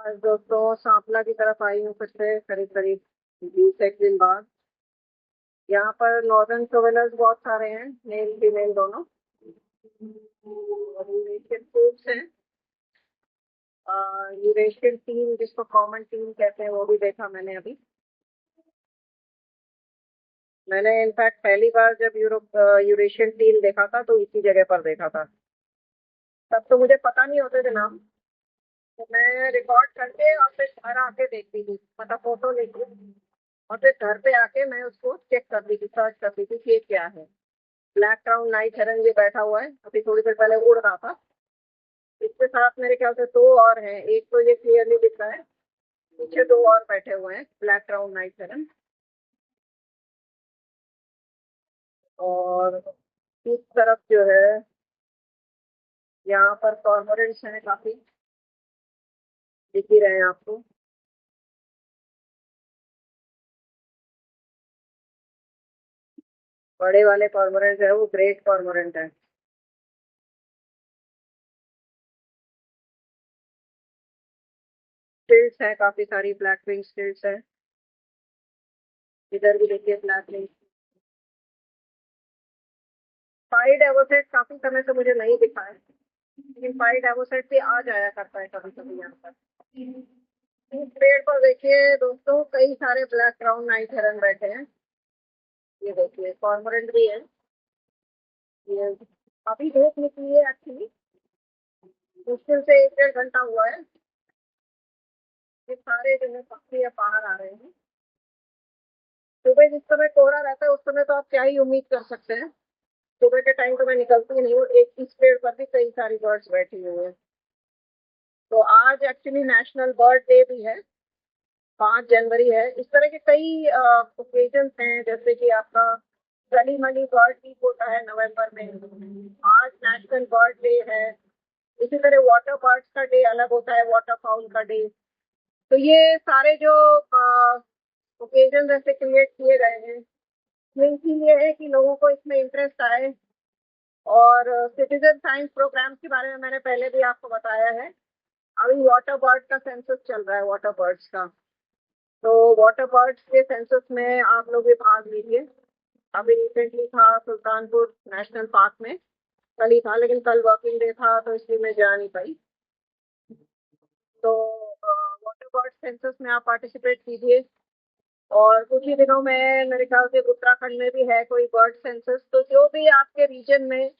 आज दोस्तों सांपला की तरफ आई हूँ फिर से करीब करीब 20 एक दिन बाद। यहाँ पर नॉर्दर्न ट्रेवलर्स बहुत सारे हैं, मेल फीमेल दोनों। और यूरेशियन फूड्स हैं। यूरेशियन टीम जिसको कॉमन टीम कहते हैं वो भी देखा मैंने अभी। मैंने इनफैक्ट पहली बार जब यूरेशियन टीम देखा था तो इसी जगह पर देखा था। तब तो मुझे पता नहीं होते थे नाम। तो मैं रिकॉर्ड करके और फिर घर आके देखती थी, मतलब फोटो लेके। और फिर घर पे आके मैं उसको चेक करती थी, सर्च करती थी कि ये क्या है। ब्लैक क्राउन नाइट हेरन ये बैठा हुआ है, अभी थोड़ी देर पहले उड़ रहा था। इसके साथ मेरे ख्याल से दो और हैं, एक तो ये क्लियरली दिख रहा है, पीछे दो और बैठे हुए हैं ब्लैक क्राउन नाइट हेरन। और इस तरफ जो है, यहाँ पर कॉर्मोरेंट्स हैं काफी, दिख ही रहे हैं आपको। बड़े वाले कॉर्मोरेंट है वो ग्रेट कॉर्मोरेंट है। स्टिल्ट्स हैं काफी सारी, ब्लैक विंग स्टिल्ट्स हैं। इधर भी देखिए ब्लैक विंग। पाइड एवोसेट काफी समय से मुझे नहीं दिखा है, लेकिन पाइड एवोसेट भी आ जाया करता है कभी कभी यहाँ पर। इस पेड़ पर देखिए दोस्तों, कई सारे ब्लैक क्राउन नाइट हेरन बैठे हैं। ये देखिए कॉर्मोरेंट भी है। ये अभी धूप निकली है एक्चुअली, मुश्किल से 1 डेढ़ घंटा हुआ है। ये सारे जो है पक्षी अब बाहर आ रहे हैं। सुबह जिस समय कोहरा रहता है उस समय तो आप क्या ही उम्मीद कर सकते हैं। सुबह के टाइम तो मैं निकलती नहीं हूँ। एक इस पेड़ पर भी कई सारी बर्ड्स बैठी हुई हैं। तो आज एक्चुअली नेशनल बर्ड डे भी है, 5 जनवरी है। इस तरह के कई ओकेजन हैं, जैसे कि आपका गली मनी बर्ड वीक होता है नवंबर में। आज नेशनल बर्ड डे है। इसी तरह वाटर बर्ड्स का डे अलग होता है, वाटर फाउल का डे। तो ये सारे जो ओकेजन ऐसे क्रिएट किए गए हैं, ये इसीलिए है कि लोगों को इसमें इंटरेस्ट आए। और सिटीजन साइंस प्रोग्राम्स के बारे में मैंने पहले भी आपको बताया है। अभी वाटर बर्ड का सेंसस चल रहा है, वाटर बर्ड्स का। तो वाटर बर्ड्स के सेंसस में आप लोग भी भाग लीजिए। अभी रिसेंटली था सुल्तानपुर नेशनल पार्क में, कल ही था, लेकिन कल वर्किंग डे था तो इसलिए मैं जा नहीं पाई। तो वाटर बर्ड सेंसस में आप पार्टिसिपेट कीजिए। और कुछ ही दिनों में मेरे ख्याल से उत्तराखंड में भी है कोई बर्ड सेंसस। तो जो भी आपके रीजन में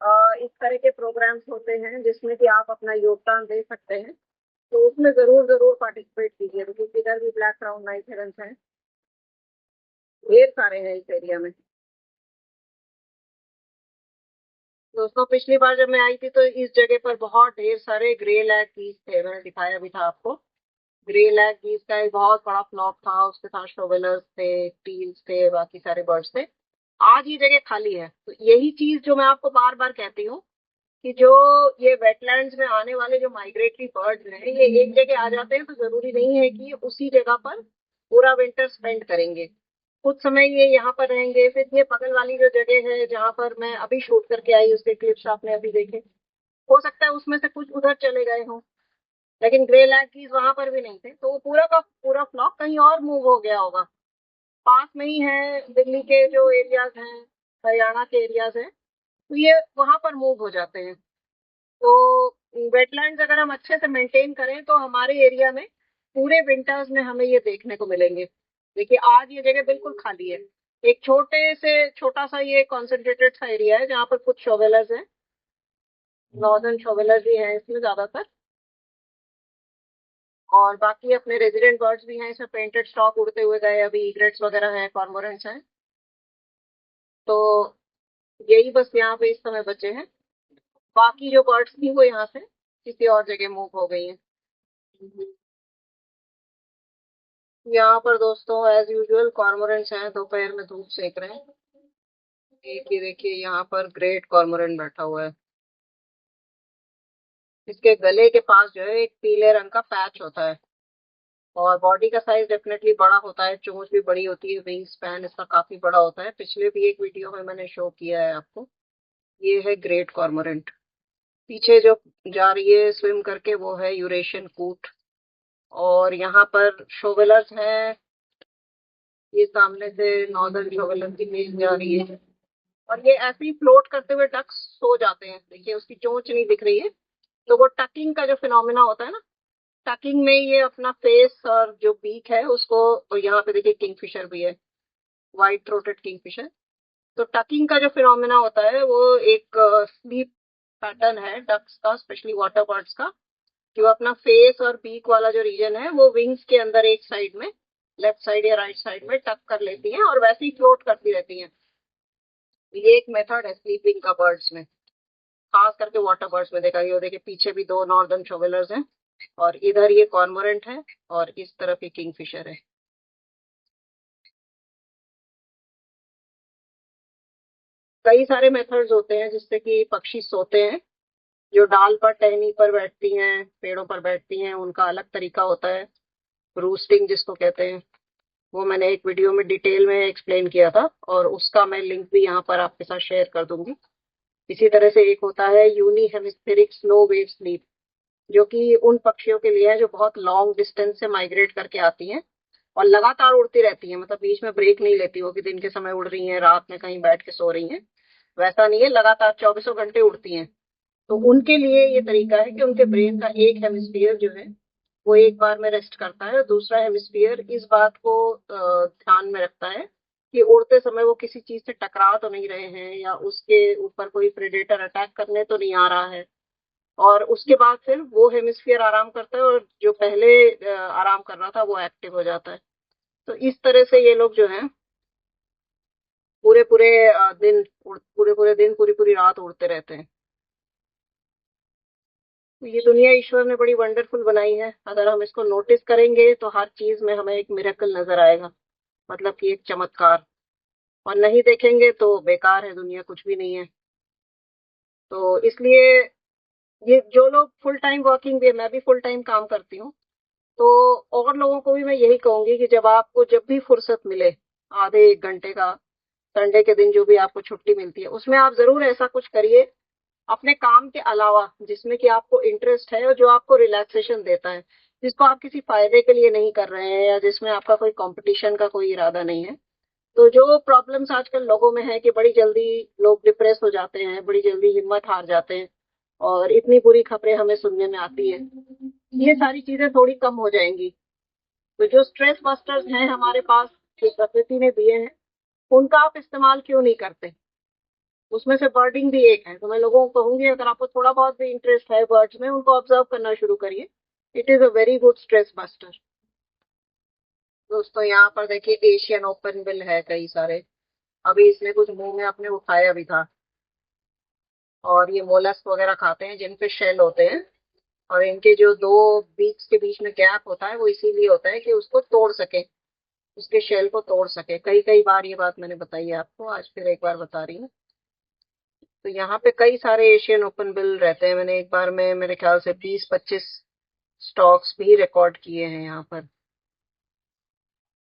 इस तरह के प्रोग्राम्स होते हैं जिसमें कि आप अपना योगदान दे सकते हैं, तो उसमें जरूर जरूर पार्टिसिपेट कीजिए, क्योंकि इधर भी ब्लैक क्राउन नाइट हेरन्स हैं, ढेर सारे हैं इस एरिया में। दोस्तों पिछली बार जब मैं आई थी तो इस जगह पर बहुत ढेर सारे ग्रे लैग गीज थे, मैंने दिखाया भी था आपको। ग्रे लैग गीज का एक बहुत बड़ा फ्लॉक था, उसके साथ शोवेलर्स थे, टील्स थे, बाकी सारे बर्ड्स थे। आज ये जगह खाली है। तो यही चीज जो मैं आपको बार बार कहती हूँ कि जो ये वेटलैंड्स में आने वाले जो माइग्रेटरी बर्ड्स हैं, ये एक जगह आ जाते हैं तो जरूरी नहीं है कि उसी जगह पर पूरा विंटर स्पेंड करेंगे। कुछ समय ये यहाँ पर रहेंगे, फिर ये बगल वाली जो जगह है जहाँ पर मैं अभी शूट करके आई, उसके क्लिप्स आपने अभी देखे। हो सकता है उसमें से कुछ उधर चले गए हों, लेकिन ग्रे लैकीज वहां पर भी नहीं थे, तो वो पूरा का पूरा फ्लॉक कहीं और मूव हो गया होगा। पास में ही है दिल्ली के जो एरियाज हैं, हरियाणा के एरियाज हैं, तो ये वहां पर मूव हो जाते हैं। तो वेटलैंड्स अगर हम अच्छे से मेंटेन करें तो हमारे एरिया में पूरे विंटर्स में हमें ये देखने को मिलेंगे। देखिए आज ये जगह बिल्कुल खाली है। एक छोटे से छोटा सा ये कॉन्सेंट्रेटेड सा एरिया है जहाँ पर कुछ शोवेलर्स हैं, नॉर्दर्न शोवेलर्स ही हैं इसमें ज्यादातर। और बाकी अपने रेजिडेंट बर्ड्स भी हैं इसमें, पेंटेड स्टॉक उड़ते हुए गए, अभी इग्रेट्स वगैरह हैं, कॉर्मोरेंट्स हैं। तो यही बस यहाँ पे इस समय बचे हैं। बाकी जो बर्ड्स थी वो यहाँ से किसी और जगह मूव हो गई हैं। यहाँ पर दोस्तों एज यूजुअल कॉर्मोरेंट्स हैं, दोपहर में धूप सेक रहे हैं। एक ही देखिए यहाँ पर ग्रेट कॉर्मोरेंट बैठा हुआ है। इसके गले के पास जो है एक पीले रंग का पैच होता है, और बॉडी का साइज डेफिनेटली बड़ा होता है, चोंच भी बड़ी होती है, विंग स्पैन इसका काफी बड़ा होता है। पिछले भी एक वीडियो में मैंने शो किया है आपको। ये है ग्रेट कॉर्मोरेंट। पीछे जो जा रही है स्विम करके वो है यूरेशियन कूट। और यहाँ पर शोवेलर्स हैं, ये सामने से नॉर्दर्न शोवेलर की मेल जा रही है। और ये ऐसे ही फ्लोट करते हुए डक्स सो जाते हैं, देखिए उसकी चोंच नहीं दिख रही है। तो वो टकिंग का जो फिनोमिना होता है ना, टकिंग में ये अपना फेस और जो बीक है उसको, और यहाँ पे देखिए किंगफिशर भी है, व्हाइट थ्रोटेड किंगफिशर। तो टकिंग का जो फिनोमिना होता है वो एक स्लीप पैटर्न है डक्स का, स्पेशली वाटर बर्ड्स का, कि वो अपना फेस और बीक वाला जो रीजन है वो विंग्स के अंदर एक साइड में, लेफ्ट साइड या राइट साइड में टक कर लेती हैं और वैसे ही फ्लोट करती रहती हैं। ये एक मेथड है स्लीपिंग का बर्ड्स में, खास करके वाटर बर्ड्स में देखा गया। देखिए पीछे भी दो नॉर्दर्न शोवेलर्स हैं, और इधर ये कॉर्मोरेंट है, और इस तरफ ये किंगफिशर है। कई सारे मेथड्स होते हैं जिससे कि पक्षी सोते हैं। जो डाल पर टहनी पर बैठती हैं, पेड़ों पर बैठती हैं, उनका अलग तरीका होता है, रूस्टिंग जिसको कहते हैं। वो मैंने एक वीडियो में डिटेल में एक्सप्लेन किया था, और उसका मैं लिंक भी यहाँ पर आपके साथ शेयर कर दूंगी। इसी तरह से एक होता है unihemispheric slow wave sleep, जो कि उन पक्षियों के लिए है जो बहुत लॉन्ग डिस्टेंस से माइग्रेट करके आती हैं और लगातार उड़ती रहती हैं, मतलब बीच में ब्रेक नहीं लेती वो कि दिन के समय उड़ रही हैं, रात में कहीं बैठ के सो रही हैं। वैसा नहीं है, लगातार चौबीसों घंटे उड़ती हैं। तो उनके लिए ये तरीका है कि उनके ब्रेन का एक हेमिस्फीयर जो है वो एक बार में रेस्ट करता है, और दूसरा हेमिस्फीयर इस बात को ध्यान में रखता है कि उड़ते समय वो किसी चीज से टकरा तो नहीं रहे हैं, या उसके ऊपर कोई प्रेडेटर अटैक करने तो नहीं आ रहा है। और उसके बाद फिर वो हेमिस्फीयर आराम करता है, और जो पहले आराम कर रहा था वो एक्टिव हो जाता है। तो इस तरह से ये लोग जो है पूरे पूरे दिन, पूरे पूरे दिन, पूरी पूरी रात उड़ते रहते हैं। तो ये दुनिया ईश्वर ने बड़ी वंडरफुल बनाई है, अगर हम इसको नोटिस करेंगे तो हर चीज में हमें एक मिरेकल नजर आएगा, मतलब कि एक चमत्कार। और नहीं देखेंगे तो बेकार है दुनिया, कुछ भी नहीं है। तो इसलिए ये जो लोग फुल टाइम वर्किंग भी है, मैं भी फुल टाइम काम करती हूँ, तो और लोगों को भी मैं यही कहूंगी कि जब आपको जब भी फुर्सत मिले, आधे एक घंटे का, संडे के दिन जो भी आपको छुट्टी मिलती है, उसमें आप जरूर ऐसा कुछ करिए अपने काम के अलावा जिसमें कि आपको इंटरेस्ट है और जो आपको रिलैक्सेशन देता है, जिसको आप किसी फायदे के लिए नहीं कर रहे हैं, या जिसमें आपका कोई कंपटीशन का कोई इरादा नहीं है। तो जो प्रॉब्लम्स आजकल लोगों में है कि बड़ी जल्दी लोग डिप्रेस हो जाते हैं, बड़ी जल्दी हिम्मत हार जाते हैं, और इतनी बुरी खबरें हमें सुनने में आती है, ये सारी चीजें थोड़ी कम हो जाएंगी। तो जो स्ट्रेस बस्टर्स हैं हमारे पास, जो प्रकृति ने दिए हैं, उनका आप इस्तेमाल क्यों नहीं करते। उसमें से बर्डिंग भी एक है। तो मैं लोगों को कहूंगी अगर आपको थोड़ा बहुत भी इंटरेस्ट है बर्ड्स में, उनको ऑब्जर्व करना शुरू करिए। It is a very good stress buster. दोस्तों यहाँ पर देखिए एशियन ओपन बिल है कई सारे, अभी इसने कुछ मुंह में अपने उठाया भी था। और ये मोलस्क वगैरह खाते हैं जिन पे शेल होते हैं, और इनके जो दो बीक्स के बीच में गैप होता है वो इसीलिए होता है कि उसको तोड़ सके, उसके शेल को तोड़ सके। कई कई बार ये बात मैंने बताई है आपको, आज फिर एक बार बता रही हूँ। तो यहाँ पे कई सारे एशियन ओपन बिल रहते हैं, मैंने एक बार में मेरे ख्याल से 20-25 स्टॉक्स भी रिकॉर्ड किए हैं यहाँ पर।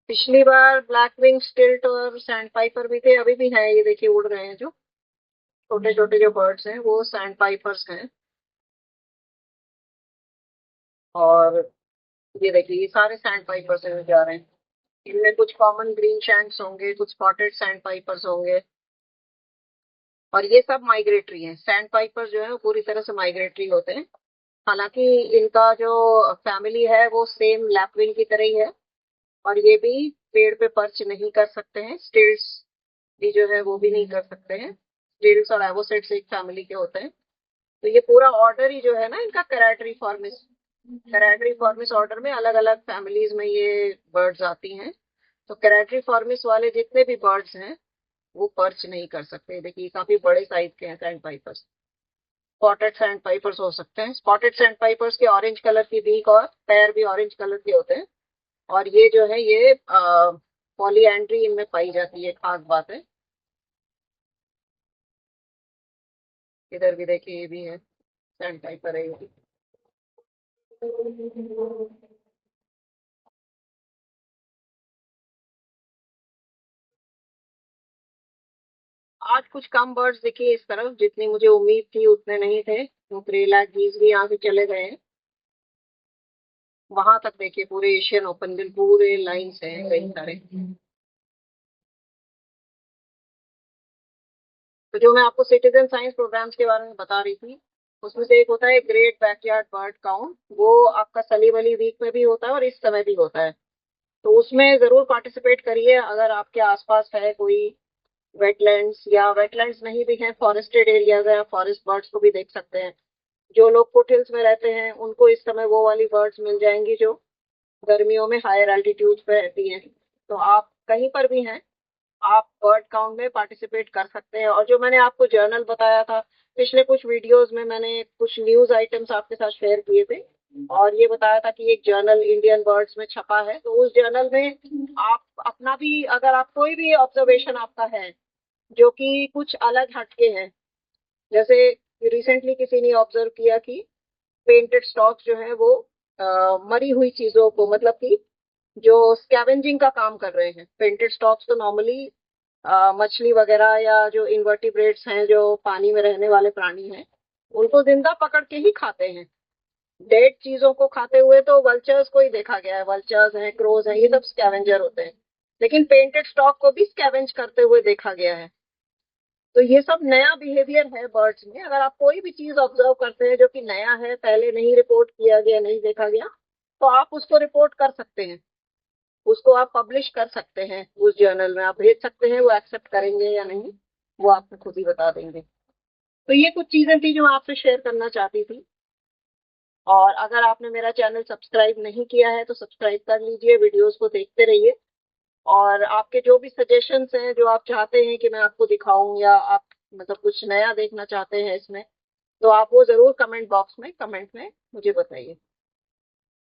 पिछली बार ब्लैक विंग स्टिल्ट और सैंड पाइपर भी थे, अभी भी हैं, ये देखिए उड़ रहे हैं जो छोटे छोटे जो बर्ड्स हैं वो सैंड पाइपर्स हैं। और ये देखिए ये सारे सैंड पाइपर्स में जा रहे हैं। इनमें कुछ कॉमन ग्रीन शैंक्स होंगे, कुछ स्पॉटेड सैंड पाइपर्स होंगे, और ये सब माइग्रेटरी हैं। सैंड पाइपर्स जो है वो पूरी तरह से माइग्रेटरी होते हैं। हालांकि इनका जो फैमिली है वो सेम लैपविंग की तरह ही है, और ये भी पेड़ पे पर्च नहीं कर सकते हैं। स्टिल्ट्स भी जो है वो भी नहीं कर सकते हैं। स्टिल्ट्स और एवोसेट्स एक फैमिली के होते हैं। तो ये पूरा ऑर्डर ही जो है ना इनका कैराटरी फॉर्मिस, कैराटरी फॉर्मिस ऑर्डर में अलग अलग फैमिलीज में ये बर्ड्स आती हैं। तो कैराटरी फॉर्मिस वाले जितने भी बर्ड्स हैं वो पर्च नहीं कर सकते। देखिए काफी बड़े साइज के हैं sand pipers. Spotted sand pipers हो सकते हैं। स्पॉटेड सैंड पाइपर्स के ऑरेंज कलर की बीक और पैर भी ऑरेंज कलर के होते हैं। और ये जो है ये पॉलीएंड्री इनमें पाई जाती है, खास बात है। इधर भी देखिए ये भी है, सैंड पाइपर है ये भी। आज कुछ कम बर्ड्स दिखे इस तरफ, जितनी मुझे उम्मीद थी उतने नहीं थे। तो करेला गीज भी यहाँ से चले गए हैं। वहां तक देखिए पूरे एशियन ओपन दिन पूरे लाइन से हैं कई सारे। तो जो मैं आपको सिटीजन साइंस प्रोग्राम्स के बारे में बता रही थी, उसमें से एक होता है ग्रेट बैकयार्ड बर्ड काउंट। वो आपका सली वली वीक में भी होता है और इस समय भी होता है। तो उसमें जरूर पार्टिसिपेट करिए। अगर आपके आसपास है कोई वेटलैंड्स, या वेटलैंड्स नहीं भी है, फॉरेस्टेड एरियाज है, फॉरेस्ट बर्ड्स को भी देख सकते हैं। जो लोग फुटहिल्स में रहते हैं उनको इस समय वो वाली बर्ड्स मिल जाएंगी जो गर्मियों में हायर एल्टीट्यूड पे रहती हैं। तो आप कहीं पर भी हैं, आप बर्ड काउंट में पार्टिसिपेट कर सकते हैं। और जो मैंने आपको जर्नल बताया था, पिछले कुछ वीडियोस में मैंने कुछ न्यूज आइटम्स आपके साथ शेयर किए थे, और ये बताया था कि एक जर्नल इंडियन बर्ड्स में छपा है। तो उस जर्नल में आप अपना भी, अगर आप कोई भी ऑब्जर्वेशन आपका है जो कि कुछ अलग हटके हैं, जैसे रिसेंटली किसी ने ऑब्जर्व किया कि पेंटेड स्टॉक्स जो है वो मरी हुई चीजों को, मतलब कि जो स्कैवेंजिंग का काम कर रहे हैं। पेंटेड स्टॉक्स तो नॉर्मली मछली वगैरह या जो इन्वर्टिब्रेट्स हैं, जो पानी में रहने वाले प्राणी हैं, उनको जिंदा पकड़ के ही खाते हैं। डेड चीजों को खाते हुए तो वल्चर्स को ही देखा गया है। वल्चर्स हैं, क्रोज हैं, ये सब स्कैवेंजर होते हैं। लेकिन पेंटेड स्टॉक को भी स्कैवेंज करते हुए देखा गया है। तो ये सब नया बिहेवियर है बर्ड्स में। अगर आप कोई भी चीज ऑब्जर्व करते हैं जो कि नया है, पहले नहीं रिपोर्ट किया गया, नहीं देखा गया, तो आप उसको रिपोर्ट कर सकते हैं। उसको आप पब्लिश कर सकते हैं, उस जर्नल में आप भेज सकते हैं। वो एक्सेप्ट करेंगे या नहीं वो आपको खुद ही बता देंगे। तो ये कुछ चीजें थी जो मैं आपसे शेयर करना चाहती थी। और अगर आपने मेरा चैनल सब्सक्राइब नहीं किया है तो सब्सक्राइब कर लीजिए, वीडियोस को देखते रहिए। और आपके जो भी सजेशंस हैं, जो आप चाहते हैं कि मैं आपको दिखाऊं, या आप मतलब कुछ नया देखना चाहते हैं इसमें, तो आप वो जरूर कमेंट बॉक्स में, कमेंट में मुझे बताइए।